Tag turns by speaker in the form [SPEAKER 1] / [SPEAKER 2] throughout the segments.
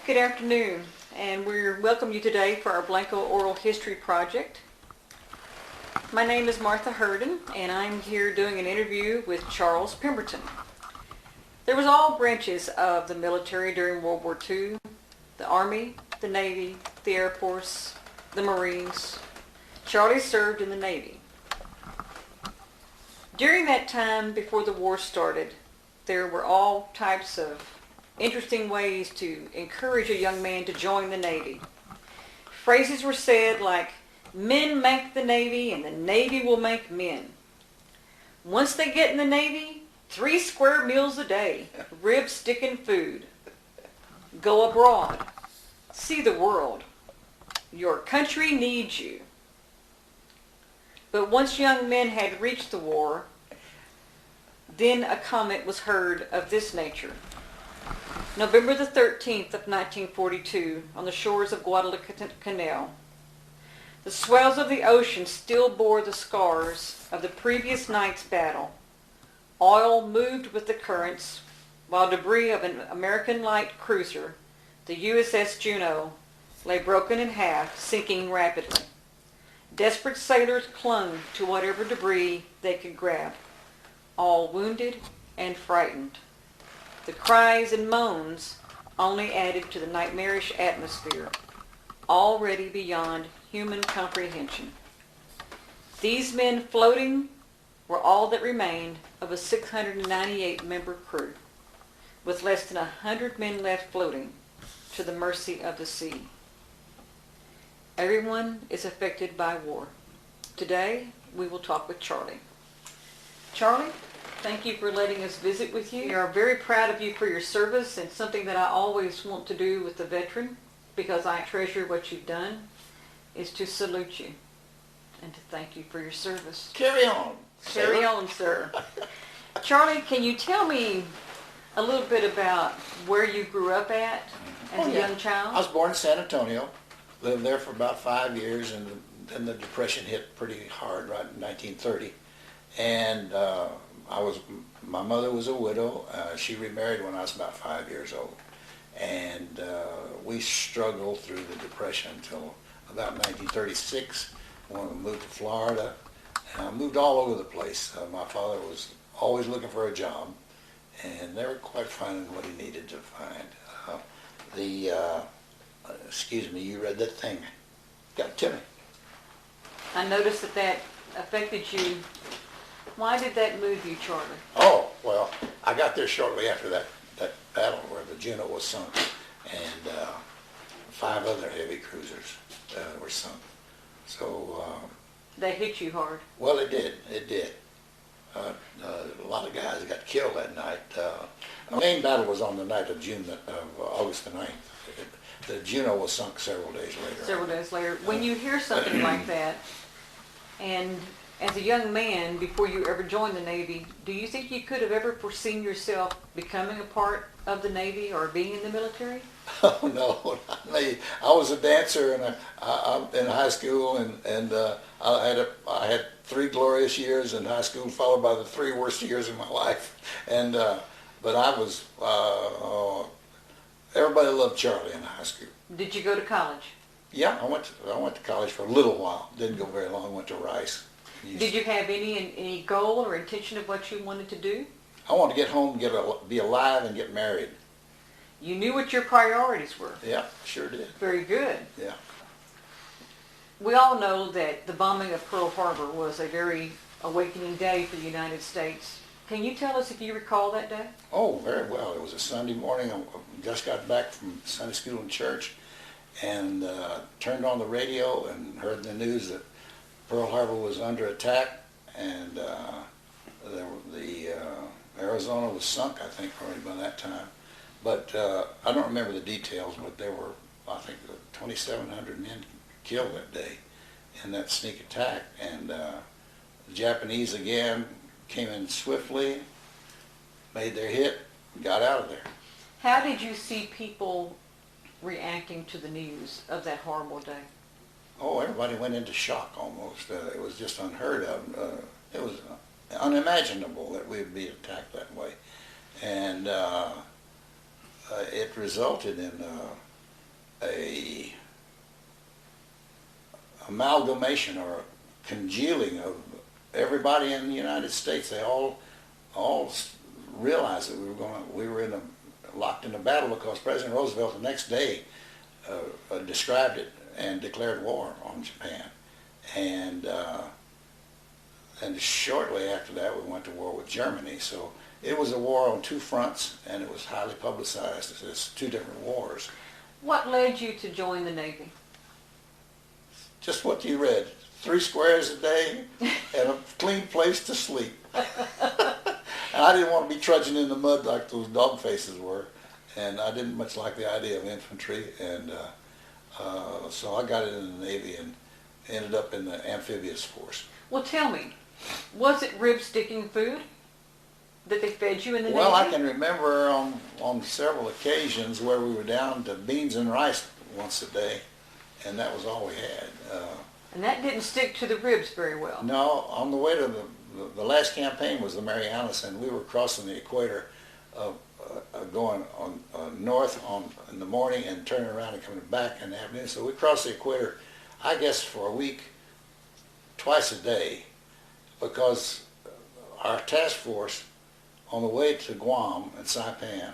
[SPEAKER 1] Good afternoon, and we welcome you today for our Blanco Oral History Project. My name is Martha Herden, and I'm here doing an interview with Charles Pemberton. There was all branches of the military during World War II: the Army, the Navy, the Air Force, the Marines. Charley served in the Navy. During that time before the war started, there were all types of interesting ways to encourage a young man to join the Navy. Phrases were said like, "Men make the Navy and the Navy will make men." Once they get in the Navy, 3 square meals a day, rib sticking food. Go abroad. See the world. Your country needs you. But once young men had reached the war, then a comment was heard of this nature. November the 13th of 1942, on the shores of Guadalcanal, the swells of the ocean still bore the scars of the previous night's battle. Oil moved with the currents, while debris of an American light cruiser, the USS Juno, lay broken in half, sinking rapidly. Desperate sailors clung to whatever debris they could grab, all wounded and frightened. The cries and moans only added to the nightmarish atmosphere, already beyond human comprehension. These men floating were all that remained of a 698-member crew, with less than 100 men left floating to the mercy of the sea. Everyone is affected by war. Today, we will talk with Charley. Charley, thank you for letting us visit with you. We are very proud of you for your service, and something that I always want to do with the veteran, because I treasure what you've done, is to salute you and to thank you for your service.
[SPEAKER 2] Carry on.
[SPEAKER 1] Carry on, sir. Charley, can you tell me a little bit about where you grew up at as a young child?
[SPEAKER 2] I was born in San Antonio, lived there for about 5 years, and then the Depression hit pretty hard right in 1930. And my mother was a widow. She remarried when I was about 5 years old. And we struggled through the Depression until about 1936, when we moved to Florida. And I moved all over the place. My father was always looking for a job, and never quite finding what he needed to find. Excuse me, you read that thing. Got it to me.
[SPEAKER 1] I noticed that affected you. Why did that move you, Charley?
[SPEAKER 2] Oh, well, I got there shortly after that battle where the Juno was sunk, and 5 other heavy cruisers were sunk. So
[SPEAKER 1] They hit you hard.
[SPEAKER 2] well, it did. A lot of guys got killed that night. The main battle was on the night of August the 9th. The Juno was sunk several days later.
[SPEAKER 1] Several days later. When you hear something like that, and as a young man, before you ever joined the Navy, do you think you could have ever foreseen yourself becoming a part of the Navy or being in the military?
[SPEAKER 2] Oh no, not me. I was a dancer in high school, and I had 3 glorious years in high school, followed by the 3 worst years of my life. And but I was everybody loved Charley in high school.
[SPEAKER 1] Did you go to college?
[SPEAKER 2] Yeah, I went to college for a little while. Didn't go very long. Went to Rice.
[SPEAKER 1] Did you have any goal or intention of what you wanted to do?
[SPEAKER 2] I wanted to get home, be alive, and get married.
[SPEAKER 1] You knew what your priorities were.
[SPEAKER 2] Yeah, sure did.
[SPEAKER 1] Very good.
[SPEAKER 2] Yeah.
[SPEAKER 1] We all know that the bombing of Pearl Harbor was a very awakening day for the United States. Can you tell us if you recall that day?
[SPEAKER 2] Oh, very well. It was a Sunday morning. I just got back from Sunday school and church, and turned on the radio and heard the news that Pearl Harbor was under attack, and the Arizona was sunk, I think, already by that time. But I don't remember the details, but there were, I think, 2,700 men killed that day in that sneak attack. And the Japanese, again, came in swiftly, made their hit, and got out of there.
[SPEAKER 1] How did you see people reacting to the news of that horrible day?
[SPEAKER 2] Oh, everybody went into shock almost. It was just unheard of. It was unimaginable that we would be attacked that way. And it resulted in a amalgamation or a congealing of everybody in the United States. They all realized that we were locked in a battle, because President Roosevelt the next day described it and declared war on Japan. And shortly after that, we went to war with Germany. So it was a war on two fronts, and it was highly publicized as two different wars.
[SPEAKER 1] What led you to join the Navy?
[SPEAKER 2] Just what you read. 3 squares a day and a clean place to sleep. And I didn't want to be trudging in the mud like those dog faces were. And I didn't much like the idea of infantry. And so I got in the Navy and ended up in the amphibious force.
[SPEAKER 1] Well, tell me, was it rib-sticking food that they fed you in the Navy?
[SPEAKER 2] Well, I can remember on several occasions where we were down to beans and rice once a day, and that was all we had.
[SPEAKER 1] And that didn't stick to the ribs very well.
[SPEAKER 2] No, on the way to the last campaign was the Marianas, and we were crossing the equator, going on north in the morning and turning around and coming back in the afternoon. So we crossed the equator, I guess, for a week, twice a day, because our task force on the way to Guam and Saipan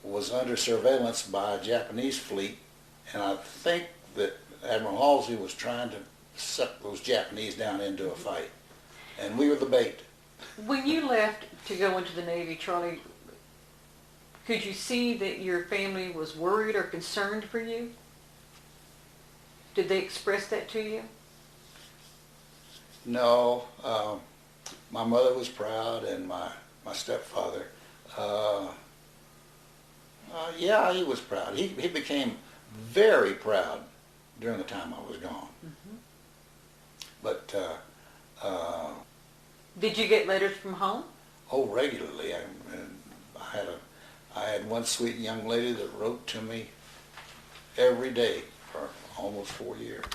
[SPEAKER 2] was under surveillance by a Japanese fleet, and I think that Admiral Halsey was trying to suck those Japanese down into a fight, and we were the bait.
[SPEAKER 1] When you left to go into the Navy, Charlie, could you see that your family was worried or concerned for you? Did they express that to you?
[SPEAKER 2] No. My mother was proud, and my stepfather. Yeah, he was proud. He became very proud during the time I was gone.
[SPEAKER 1] Mm-hmm.
[SPEAKER 2] But
[SPEAKER 1] did you get letters from home?
[SPEAKER 2] oh, regularly. I had one sweet young lady that wrote to me every day for almost 4 years.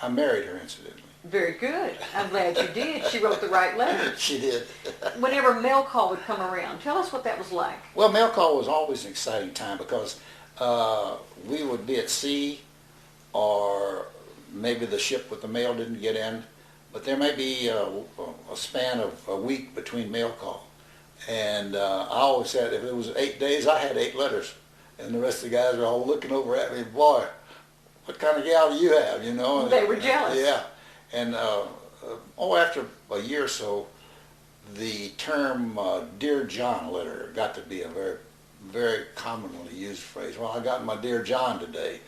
[SPEAKER 2] I married her, incidentally.
[SPEAKER 1] Very good. I'm glad you did. She wrote the right letter.
[SPEAKER 2] She did.
[SPEAKER 1] Whenever mail call would come around, tell us what that was like.
[SPEAKER 2] Well, mail call was always an exciting time, because we would be at sea, or maybe the ship with the mail didn't get in, but there may be a span of a week between mail call. And I always said, if it was 8 days, I had 8 letters. And the rest of the guys were all looking over at me, boy, what kind of gal do you have, you know?
[SPEAKER 1] They were jealous.
[SPEAKER 2] Yeah. And after a year or so, the term Dear John letter got to be a very, very commonly used phrase. Well, I got my Dear John today.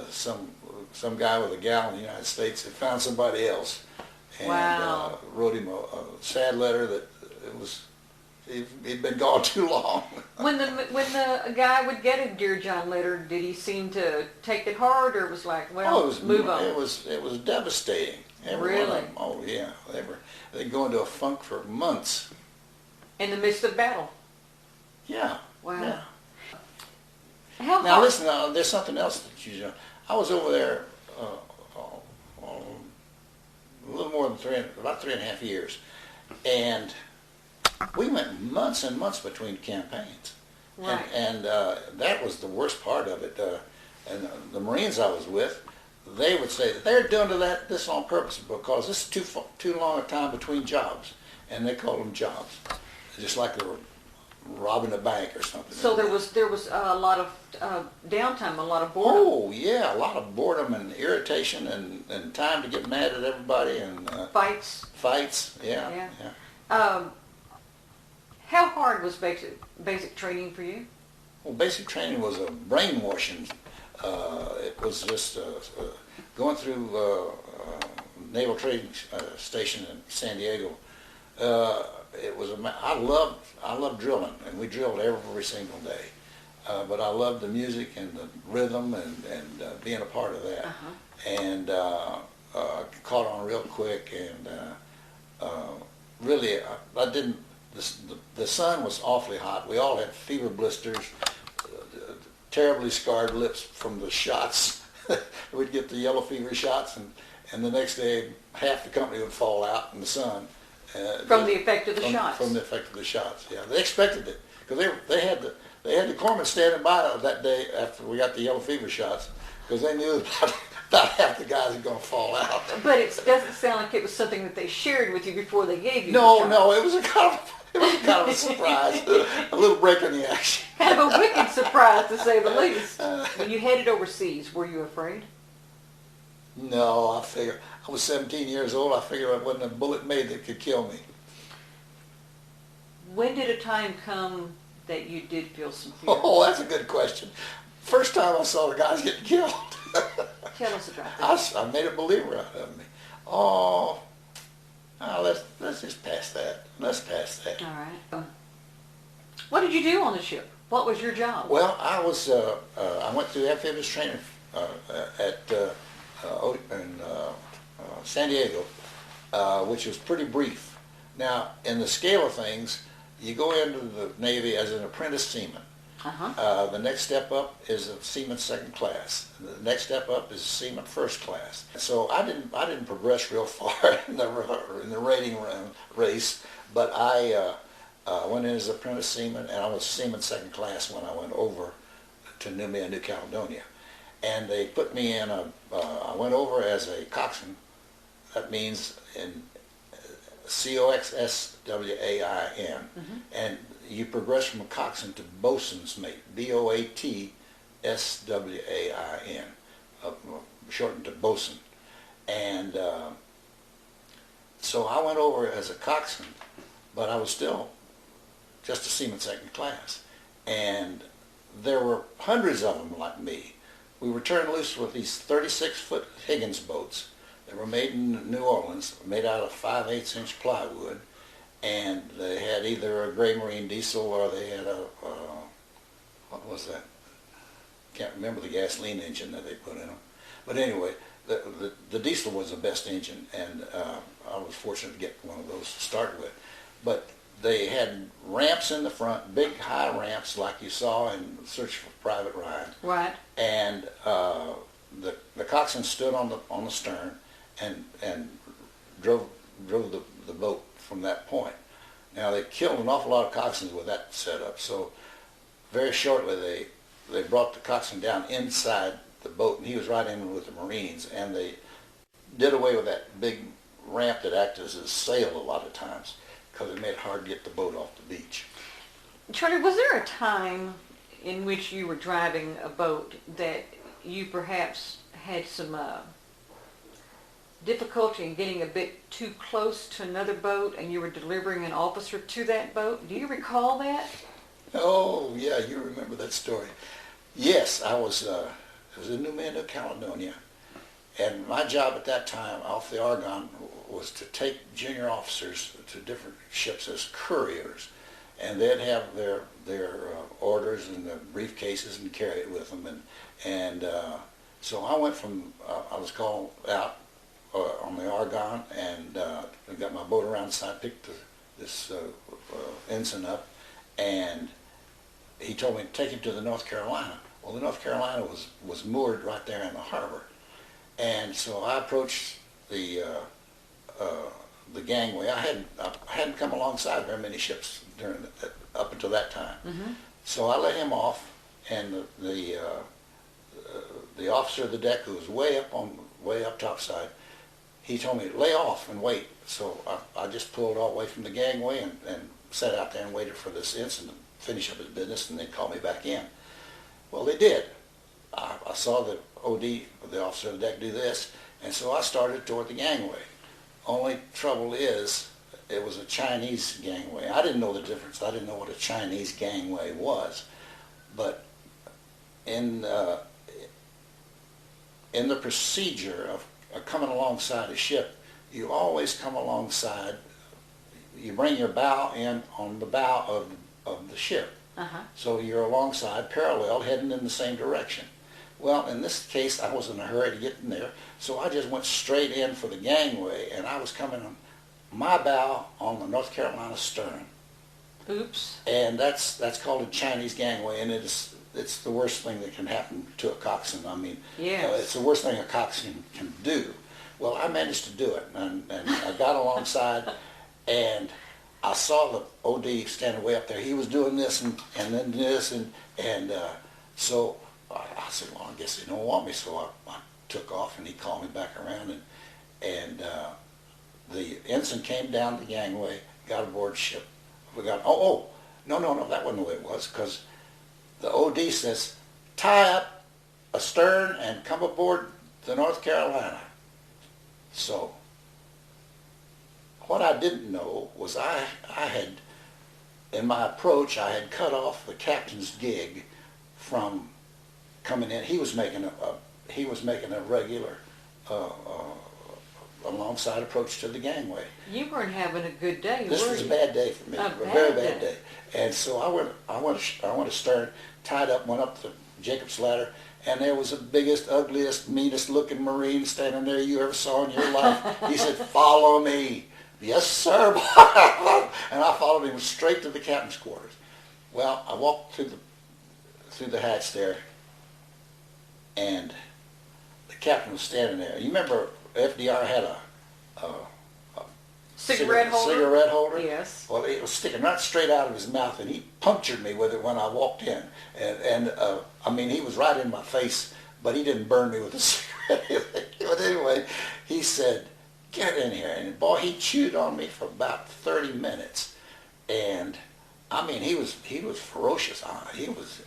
[SPEAKER 2] Some guy with a gal in the United States had found somebody else, and
[SPEAKER 1] wow.
[SPEAKER 2] Wrote him a sad letter that he'd been gone too long.
[SPEAKER 1] When the guy would get a Dear John letter, did he seem to take it hard, or was like, well, move on?
[SPEAKER 2] It was devastating.
[SPEAKER 1] Really?
[SPEAKER 2] Oh yeah, they'd go into a funk for months.
[SPEAKER 1] In the midst of battle.
[SPEAKER 2] Yeah.
[SPEAKER 1] Wow.
[SPEAKER 2] Yeah.
[SPEAKER 1] How
[SPEAKER 2] Now
[SPEAKER 1] hard?
[SPEAKER 2] listen, there's something else that you know. I was over there a little more than about 3.5 years, and we went months and months between campaigns.
[SPEAKER 1] Right.
[SPEAKER 2] And that was the worst part of it. And the Marines I was with, they would say that they're doing this on purpose because this is too long a time between jobs, and they called them jobs, just like they were robbing a bank or something.
[SPEAKER 1] So there was a lot of downtime, a lot of boredom.
[SPEAKER 2] Oh yeah, a lot of boredom and irritation and time to get mad at everybody and
[SPEAKER 1] Fights.
[SPEAKER 2] Fights. Yeah.
[SPEAKER 1] How hard was basic training for you?
[SPEAKER 2] Well, basic training was a brainwashing. It was just going through Naval Training Station in San Diego. It was I loved drilling, and we drilled every single day. But I loved the music and the rhythm and being a part of that.
[SPEAKER 1] Uh-huh.
[SPEAKER 2] And caught on real quick, and really I didn't. The sun was awfully hot. We all had fever blisters, terribly scarred lips from the shots. We'd get the yellow fever shots, and the next day half the company would fall out in the sun.
[SPEAKER 1] From the effect of the shots.
[SPEAKER 2] From the effect of the shots, yeah. They expected it, because they had the corpsmen standing by that day after we got the yellow fever shots, because they knew about half the guys are going to fall out.
[SPEAKER 1] But it doesn't sound like it was something that they shared with you before they gave you the
[SPEAKER 2] No,
[SPEAKER 1] shot.
[SPEAKER 2] no, it was kind of a surprise, a little break in the action.
[SPEAKER 1] Kind of a wicked surprise, to say the least. When you headed overseas, were you afraid?
[SPEAKER 2] No, I was 17 years old. I figured I wasn't a bullet made that could kill me.
[SPEAKER 1] When did a time come that you did feel some fear?
[SPEAKER 2] Oh, that's a good question. First time I saw the guys getting killed.
[SPEAKER 1] Tell us about that.
[SPEAKER 2] I made a believer out of me. Oh, let's just pass that. Let's pass that.
[SPEAKER 1] All right. What did you do on the ship? What was your job?
[SPEAKER 2] Well, I went through amphibious training in San Diego, which was pretty brief. Now, in the scale of things, you go into the Navy as an apprentice seaman.
[SPEAKER 1] Uh-huh.
[SPEAKER 2] The next step up is a seaman second class. The next step up is a seaman first class. So I didn't progress real far in the rating race, but I went in as an apprentice seaman, and I was seaman second class when I went over to New Caledonia. And they put me in I went over as a coxswain. That means in COXSWAIN.
[SPEAKER 1] Mm-hmm.
[SPEAKER 2] And you progress from a coxswain to boatswain's mate, BOATSWAIN, shortened to boatswain. And so I went over as a coxswain, but I was still just a seaman second class. And there were hundreds of them like me. We were turned loose with these 36-foot Higgins boats. They were made in New Orleans, made out of 5/8-inch plywood, and they had either a gray marine diesel or they had a, what was that? Can't remember the gasoline engine that they put in them. But anyway, the diesel was the best engine, and I was fortunate to get one of those to start with. But they had ramps in the front, big high ramps like you saw in Search for Private Ryan.
[SPEAKER 1] Right.
[SPEAKER 2] And the coxswain stood on the stern and drove the boat from that point. Now they killed an awful lot of coxswains with that setup, so very shortly they brought the coxswain down inside the boat, and he was right in with the Marines, and they did away with that big ramp that acted as a sail a lot of times because it made it hard to get the boat off the beach.
[SPEAKER 1] Charlie, was there a time in which you were driving a boat that you perhaps had some difficulty in getting a bit too close to another boat and you were delivering an officer to that boat? Do you recall that?
[SPEAKER 2] Oh, yeah, you remember that story. Yes, I was in New Caledonia, and my job at that time off the Argonne was to take junior officers to different ships as couriers, and they'd have their orders in the briefcases and carry it with them, and so I went from I was called out on the Argonne, and I got my boat around the side, picked this ensign up, and he told me to take him to the North Carolina. Well, the North Carolina was moored right there in the harbor, and so I approached the gangway. I hadn't come alongside very many ships up until that time.
[SPEAKER 1] Mm-hmm.
[SPEAKER 2] So I let him off, and the officer of the deck, who was way up topside, he told me to lay off and wait. So I just pulled all the way from the gangway and sat out there and waited for this ensign to finish up his business, and they'd call me back in. Well, they did. I saw the OD, the officer of the deck, do this, and so I started toward the gangway. Only trouble is, it was a Chinese gangway. I didn't know the difference. I didn't know what a Chinese gangway was. But in the procedure of coming alongside a ship, you always come alongside, you bring your bow in on the bow of the ship.
[SPEAKER 1] Uh-huh.
[SPEAKER 2] So you're alongside, parallel, heading in the same direction. Well, in this case, I was in a hurry to get in there, so I just went straight in for the gangway, and I was coming on my bow on the North Carolina stern.
[SPEAKER 1] Oops.
[SPEAKER 2] And that's called a Chinese gangway, and it's the worst thing that can happen to a coxswain. I mean,
[SPEAKER 1] yes.
[SPEAKER 2] It's the worst thing a coxswain can do. Well, I managed to do it, and I got alongside, and I saw the OD standing way up there. He was doing this and then this, and so I said, well, I guess they don't want me. So I took off, and he called me back around, and the ensign came down the gangway, got aboard ship. We got, no, that wasn't the way it was, because the OD says, tie up astern and come aboard the North Carolina. So what I didn't know was I had, in my approach, I had cut off the captain's gig from coming in. He was making a regular alongside approach to the gangway.
[SPEAKER 1] You weren't having a good day,
[SPEAKER 2] This
[SPEAKER 1] were
[SPEAKER 2] was
[SPEAKER 1] you?
[SPEAKER 2] a bad day for me,
[SPEAKER 1] A
[SPEAKER 2] very
[SPEAKER 1] bad
[SPEAKER 2] bad
[SPEAKER 1] day.
[SPEAKER 2] day. And so I went astern, tied up, went up the Jacob's ladder, and there was the biggest, ugliest, meanest looking Marine standing there you ever saw in your life. He said, "Follow me." Yes, sir. And I followed him straight to the captain's quarters. Well, I walked through the hatch there, and the captain was standing there. You remember FDR had a
[SPEAKER 1] Cigarette holder?
[SPEAKER 2] Cigarette holder?
[SPEAKER 1] Yes.
[SPEAKER 2] Well, it was sticking right straight out of his mouth, and he punctured me with it when I walked in. And I mean, he was right in my face, but he didn't burn me with a cigarette. But anyway, he said, "Get in here." And boy, he chewed on me for about 30 minutes. And I mean, he was ferocious. He was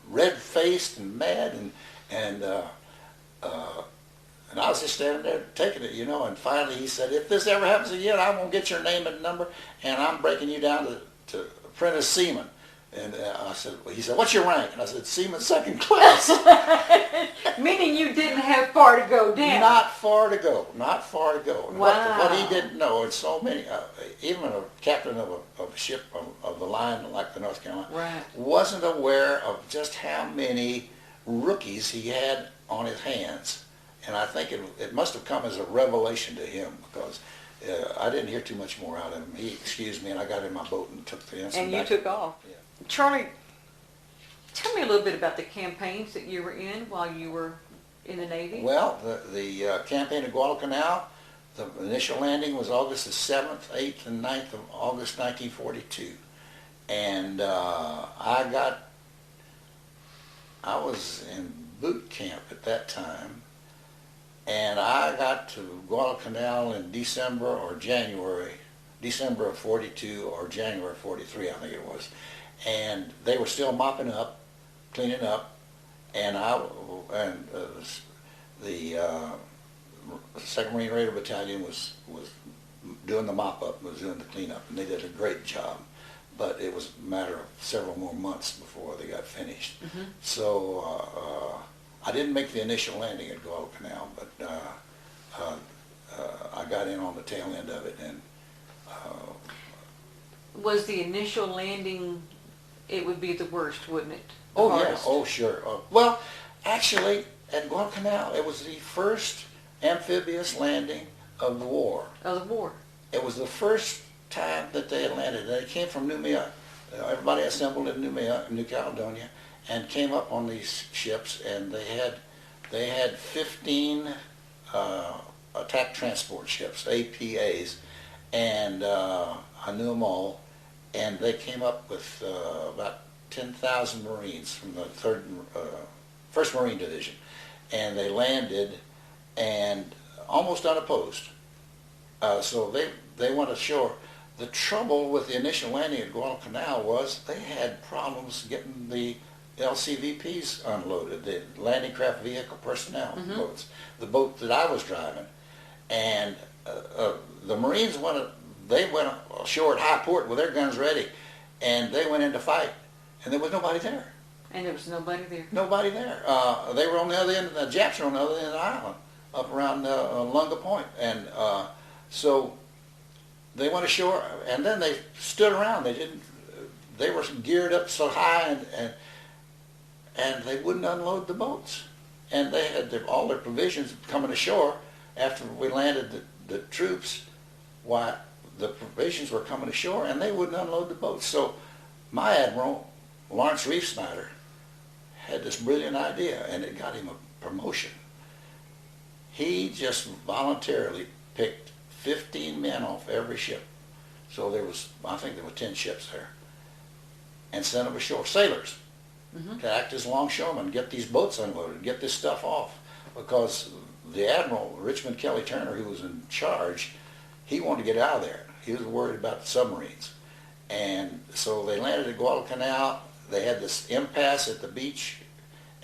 [SPEAKER 2] red-faced and mad, and I was just standing there taking it, and finally he said, "If this ever happens again, I'm going to get your name and number, and I'm breaking you down to apprentice seaman." And he said, "What's your rank?" And I said, "Seaman second class."
[SPEAKER 1] Meaning you didn't have far to go down.
[SPEAKER 2] Not far to go. And
[SPEAKER 1] Wow.
[SPEAKER 2] what he didn't know, and so many, even a captain of a ship of the line like the North Carolina,
[SPEAKER 1] Right.
[SPEAKER 2] wasn't aware of just how many rookies he had on his hands. And I think it must have come as a revelation to him, because I didn't hear too much more out of him. He excused me, and I got in my boat and took the ensign
[SPEAKER 1] And you
[SPEAKER 2] back.
[SPEAKER 1] took off.
[SPEAKER 2] Yeah.
[SPEAKER 1] Charlie, tell me a little bit about the campaigns that you were in while you were in the Navy.
[SPEAKER 2] Well, the campaign of Guadalcanal, the initial landing was August the 7th, 8th, and 9th of August 1942. And I was in boot camp at that time, and I got to Guadalcanal in December of 42 or January of 43, I think it was. And they were still mopping up, cleaning up, and the 2nd Marine Raider Battalion was doing the mop-up, was doing the cleanup, and they did a great job. But it was a matter of several more months before they got finished.
[SPEAKER 1] Mm-hmm.
[SPEAKER 2] So I didn't make the initial landing at Guadalcanal, but I got in on the tail end of it. And
[SPEAKER 1] Was the initial landing, it would be the worst, wouldn't it? The
[SPEAKER 2] oh
[SPEAKER 1] hardest.
[SPEAKER 2] yeah, oh sure. Well, actually, at Guadalcanal, it was the first amphibious landing of the war.
[SPEAKER 1] Of the war.
[SPEAKER 2] It was the first time that they had landed. They came from Noumea. Everybody assembled in Noumea, New Caledonia, and came up on these ships, and they had 15 attack transport ships, APAs, and I knew them all, and they came up with about 10,000 Marines from the 1st Marine Division, and they landed, and almost unopposed. So they went ashore. The trouble with the initial landing at Guadalcanal was they had problems getting the LCVPs unloaded, the landing craft vehicle personnel boats, the boat that I was driving. And the Marines went ashore at High Port with their guns ready, and they went in to fight, and there was nobody there.
[SPEAKER 1] And there was nobody there.
[SPEAKER 2] Nobody there. They were on the other end, the Japs were on the other end of the island, up around Lunga Point. And so they went ashore, and then they stood around. They were geared up so high, and they wouldn't unload the boats. And they had all their provisions coming ashore after we landed the troops. Why, the provisions were coming ashore, and they wouldn't unload the boats. So my admiral, Lawrence Reef Snyder, had this brilliant idea, and it got him a promotion. He just voluntarily picked 15 men off every ship. So I think there were 10 ships there, and sent them ashore, sailors. to act as longshoremen, get these boats unloaded, get this stuff off. Because the Admiral, Richmond Kelly Turner, who was in charge, he wanted to get out of there. He was worried about the submarines. And so they landed at Guadalcanal. They had this impasse at the beach,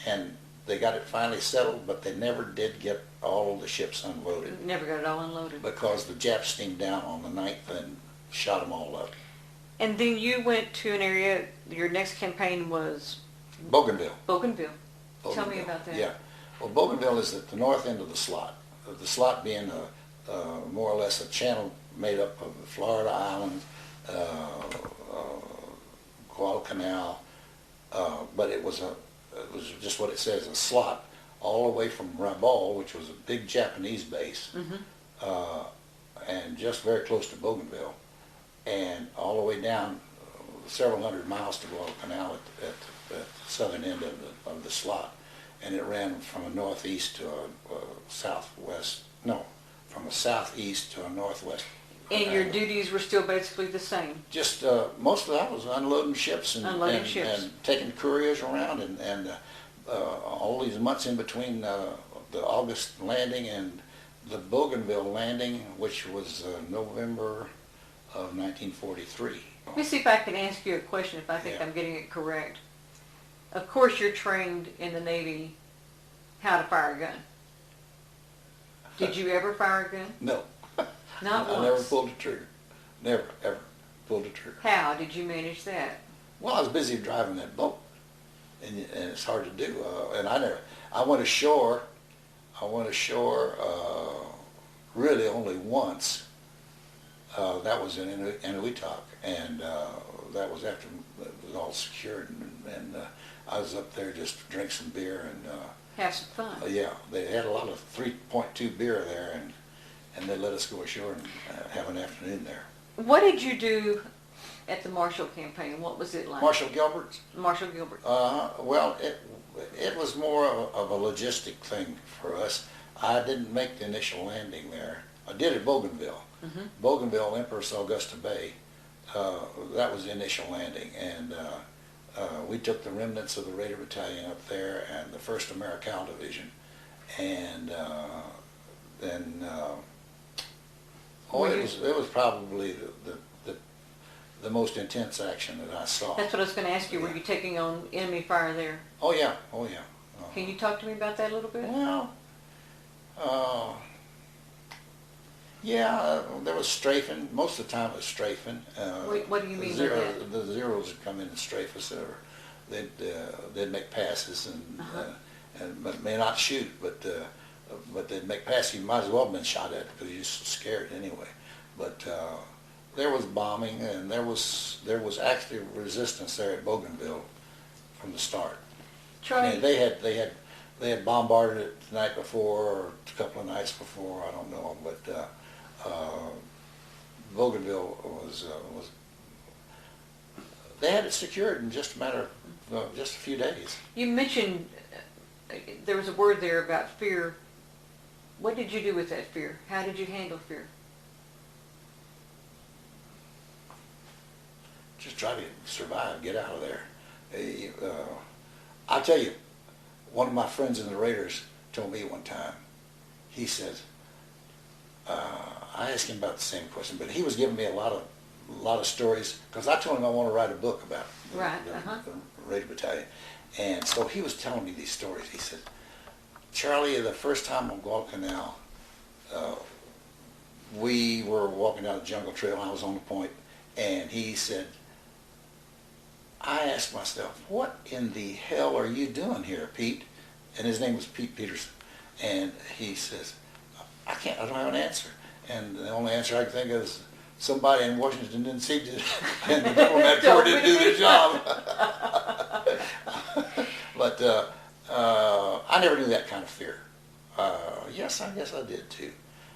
[SPEAKER 2] and they got it finally settled, but they never did get all the ships unloaded.
[SPEAKER 1] Never got it all unloaded.
[SPEAKER 2] Because the Japs steamed down on the 9th and shot them all up.
[SPEAKER 1] And then you went to an area, your next campaign was?
[SPEAKER 2] Bougainville.
[SPEAKER 1] Bougainville. Tell me about that.
[SPEAKER 2] Yeah. Well, Bougainville is at the north end of the slot. The slot being more or less a channel made up of the Florida Islands, Guadalcanal, but it was just what it says, a slot all the way from Rabaul, which was a big Japanese base, and just very close to Bougainville, and all the way down several hundred miles to Guadalcanal at the southern end of the slot. And it ran from a northeast to a southwest, no, from a southeast to a northwest.
[SPEAKER 1] And your duties were still basically the same?
[SPEAKER 2] Just, most of that was unloading ships and taking couriers around, and all these months in between the August landing and the Bougainville landing, which was November of 1943.
[SPEAKER 1] Let me see if I can ask you a question, if I think I'm getting it correct. Of course, you're trained in the Navy how to fire a gun. Did you ever fire a gun?
[SPEAKER 2] No.
[SPEAKER 1] Not once?
[SPEAKER 2] I never pulled a trigger. Never, ever pulled a trigger.
[SPEAKER 1] How did you manage that?
[SPEAKER 2] Well, I was busy driving that boat, and it's hard to do. And I went ashore really only once. That was in Inuitak, and that was after it was all secured, and I was up there just to drink some beer and
[SPEAKER 1] have some fun.
[SPEAKER 2] Yeah, they had a lot of 3.2 beer there, and they let us go ashore and have an afternoon there.
[SPEAKER 1] What did you do at the Marshall campaign? What was it like?
[SPEAKER 2] Marshall Gilbert's?
[SPEAKER 1] Marshall Gilbert.
[SPEAKER 2] Well, it was more of a logistic thing for us. I didn't make the initial landing there. I did at Bougainville. Bougainville, Empress Augusta Bay. That was the initial landing, and we took the remnants of the Raider Battalion up there and the 1st Americal Division, and then it was probably the most intense action that I saw.
[SPEAKER 1] That's what I was going to ask you. Were you taking on enemy fire there?
[SPEAKER 2] Oh yeah, oh yeah.
[SPEAKER 1] Can you talk to me about that a little bit?
[SPEAKER 2] Well, yeah, there was strafing. Most of the time it was strafing.
[SPEAKER 1] What do you mean by that?
[SPEAKER 2] The Zeros would come in and strafe us, or they'd make passes but may not shoot, but they'd make passes. You might as well have been shot at because you're so scared anyway. But there was bombing, and there was actually resistance there at Bougainville from the start.
[SPEAKER 1] Charley,
[SPEAKER 2] I mean, they had bombarded it the night before or a couple of nights before, I don't know, but Bougainville was they had it secured in just a matter of just a few days.
[SPEAKER 1] you mentioned there was a word there about fear. What did you do with that fear? How did you handle fear?
[SPEAKER 2] Just try to survive, get out of there. I'll tell you, one of my friends in the Raiders told me one time, he says, I asked him about the same question, but he was giving me a lot of stories, because I told him I want to write a book about the Raider Battalion. And so he was telling me these stories. He said, Charlie, the first time on Guadalcanal, we were walking down the jungle trail, I was on the point, and he said, I asked myself, what in the hell are you doing here, Pete? And his name was Pete Peterson. And he says, I don't have an answer. And the only answer I can think of is somebody in Washington didn't see it, and the diplomat corps didn't do their job. But I never knew that kind of fear. Yes, I guess I did too.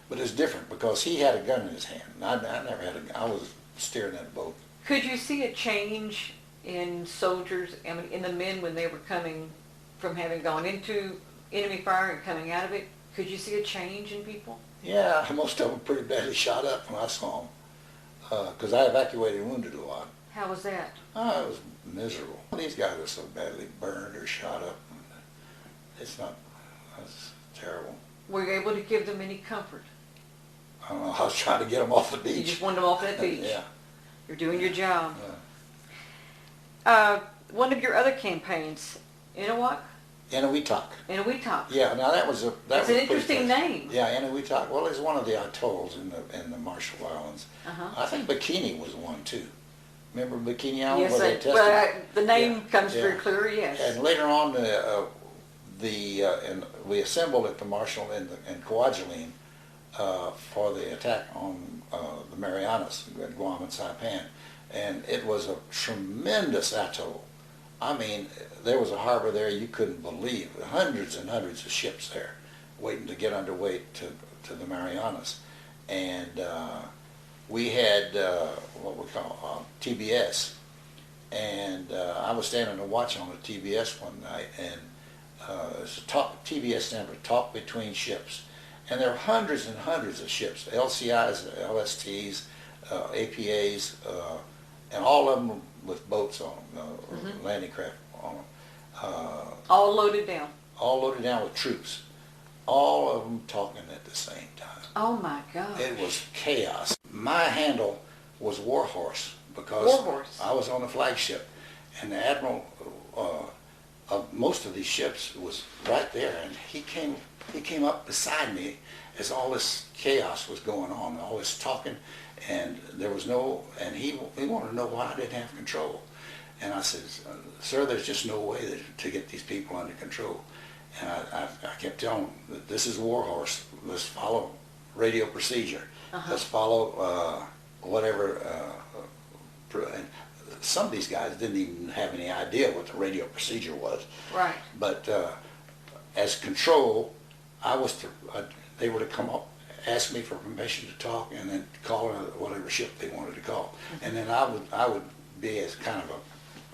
[SPEAKER 2] But it's different because he had a gun in his hand. And I never had a gun. I was steering that boat.
[SPEAKER 1] Could you see a change in soldiers, I mean, in the men when they were coming from having gone into enemy fire and coming out of it? Could you see a change in people?
[SPEAKER 2] Yeah, most of them pretty badly shot up when I saw them. Because I evacuated wounded a lot.
[SPEAKER 1] How was that?
[SPEAKER 2] Oh, it was miserable. These guys are so badly burned or shot up. It's not, that's terrible.
[SPEAKER 1] Were you able to give them any comfort?
[SPEAKER 2] I don't know, I was trying to get them off the beach.
[SPEAKER 1] You just wanted them off that beach?
[SPEAKER 2] Yeah.
[SPEAKER 1] You're doing your job.
[SPEAKER 2] Yeah.
[SPEAKER 1] One of your other campaigns, Inawak?
[SPEAKER 2] Eniwetok.
[SPEAKER 1] Eniwetok.
[SPEAKER 2] Yeah, now that was a...
[SPEAKER 1] That's an interesting name.
[SPEAKER 2] Yeah, Eniwetok. Well, it's one of the atolls in the Marshall Islands.
[SPEAKER 1] Uh-huh.
[SPEAKER 2] I think Bikini was one, too. Remember Bikini Island?
[SPEAKER 1] Yes,
[SPEAKER 2] where they tested?
[SPEAKER 1] the name comes
[SPEAKER 2] yeah.
[SPEAKER 1] very clear, yes.
[SPEAKER 2] And later on, we assembled at the Marshall in Kwajalein for the attack on the Marianas, Guam and Saipan. And it was a tremendous atoll. I mean, there was a harbor there you couldn't believe. Hundreds and hundreds of ships there waiting to get underway to the Marianas. And we had what we call TBS. And I was standing to watch on the TBS one night, and TBS stands for Talk Between Ships. And there were hundreds and hundreds of ships, LCIs, LSTs, APAs, and all of them with boats on them, landing craft on them.
[SPEAKER 1] All loaded down.
[SPEAKER 2] All loaded down with troops. All of them talking at the same time.
[SPEAKER 1] Oh my God.
[SPEAKER 2] It was chaos. My handle was Warhorse because
[SPEAKER 1] Warhorse.
[SPEAKER 2] I was on the flagship, and the admiral of most of these ships was right there, and he came up beside me as all this chaos was going on, all this talking, and there was and he wanted to know why I didn't have control. And I said, sir, there's just no way to get these people under control. And I kept telling him that this is Warhorse. Let's follow radio procedure. Let's follow whatever. And some of these guys didn't even have any idea what the radio procedure was.
[SPEAKER 1] Right.
[SPEAKER 2] But as control, they were to come up, ask me for permission to talk, and then call whatever ship they wanted to call. And then I would be as kind of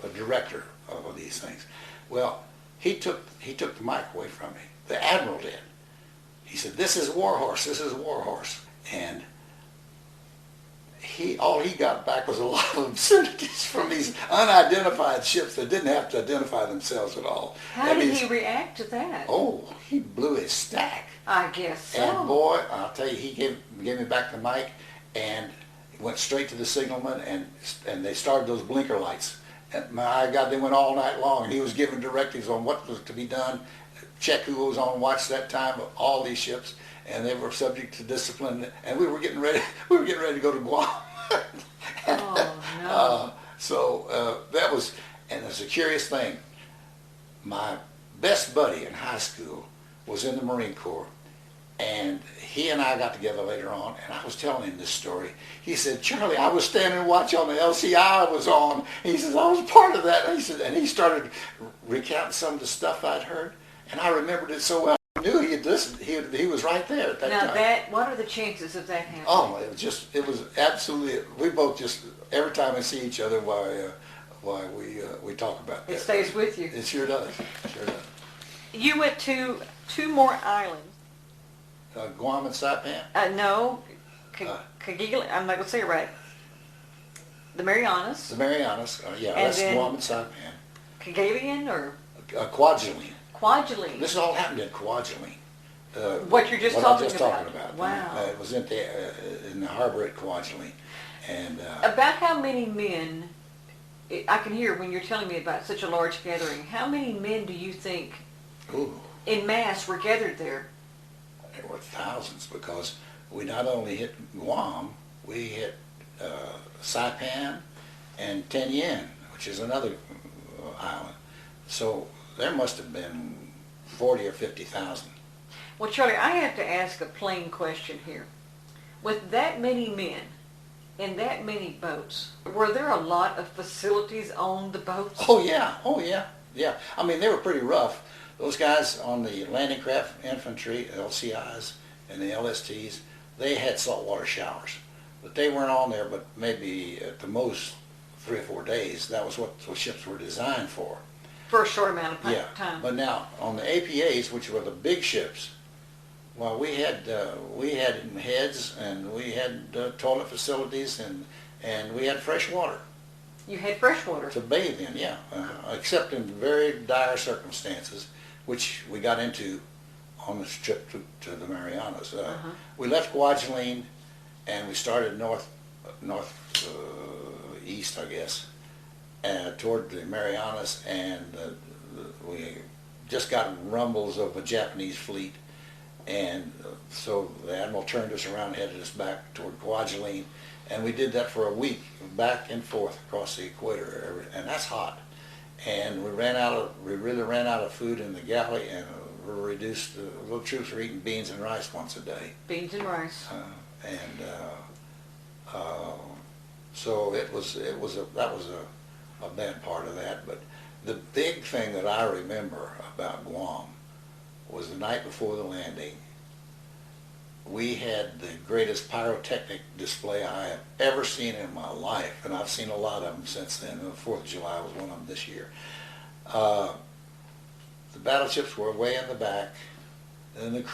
[SPEAKER 2] a director of these things. Well, he took the mic away from me. The admiral did. He said, "This is Warhorse. This is Warhorse." And all he got back was a lot of absurdities from these unidentified ships that didn't have to identify themselves at all.
[SPEAKER 1] How did he react to that?
[SPEAKER 2] Oh, he blew his stack.
[SPEAKER 1] I guess so.
[SPEAKER 2] And boy, I'll tell you, he gave me back the mic and went straight to the signalman, and they started those blinker lights. And my God, they went all night long, and he was giving directives on what was to be done, check who was on watch that time of all these ships, and they were subject to discipline. And we were getting ready to go to Guam.
[SPEAKER 1] Oh no!
[SPEAKER 2] That was, and it's a curious thing. My best buddy in high school was in the Marine Corps, and he and I got together later on, and I was telling him this story. He said, "Charlie, I was standing watch on the LCI I was on." He says, "I was part of that." And he started recounting some of the stuff I'd heard, and I remembered it so well. I knew he had listened. He was right there at that time.
[SPEAKER 1] Now what are the chances of that happening?
[SPEAKER 2] Oh, it was absolutely. We both just every time we see each other, why we talk about that.
[SPEAKER 1] It stays with you.
[SPEAKER 2] It sure does. Sure does.
[SPEAKER 1] You went to 2 more islands.
[SPEAKER 2] Guam and Saipan?
[SPEAKER 1] No, Kagigli, I'm not going to say it right. The Marianas.
[SPEAKER 2] The Marianas, yeah,
[SPEAKER 1] And
[SPEAKER 2] that's
[SPEAKER 1] then
[SPEAKER 2] Guam and Saipan.
[SPEAKER 1] Kagalian or
[SPEAKER 2] Kwajalein.
[SPEAKER 1] Kwajalein.
[SPEAKER 2] This all happened in Kwajalein.
[SPEAKER 1] What you're just
[SPEAKER 2] what
[SPEAKER 1] talking
[SPEAKER 2] I'm just
[SPEAKER 1] about.
[SPEAKER 2] talking about.
[SPEAKER 1] Wow.
[SPEAKER 2] It was in the harbor at Kwajalein. And,
[SPEAKER 1] about how many men, I can hear when you're telling me about such a large gathering, how many men do you think in mass were gathered there?
[SPEAKER 2] There were thousands, because we not only hit Guam, we hit Saipan and Tinian, which is another island. So there must have been 40 or 50,000.
[SPEAKER 1] Well, Charlie, I have to ask a plain question here. With that many men and that many boats, were there a lot of facilities on the boats?
[SPEAKER 2] Oh yeah. I mean, they were pretty rough. Those guys on the landing craft infantry, LCIs, and the LSTs, they had saltwater showers. But they weren't on there but maybe at the most 3 or 4 days. That was what those ships were designed for.
[SPEAKER 1] For a short amount of time.
[SPEAKER 2] But now, on the APAs, which were the big ships, well, we had heads, and we had toilet facilities, and we had fresh water.
[SPEAKER 1] You had fresh water.
[SPEAKER 2] to bathe in, yeah, except in very dire circumstances, which we got into on this trip to the Marianas. We left Kwajalein and we started east, I guess, toward the Marianas, and we just got rumbles of a Japanese fleet, and so the admiral turned us around and headed us back toward Kwajalein, and we did that for a week, back and forth across the equator, and that's hot. And we really ran out of food in the galley, and we reduced. The little troops were eating beans and rice once a day.
[SPEAKER 1] Beans and rice.
[SPEAKER 2] So that was a bad part of that. But the big thing that I remember about Guam was the night before the landing. We had the greatest pyrotechnic display I have ever seen in my life, and I've seen a lot of them since then. The 4th of July was one of them this year. The battleships were way in the back, and the crew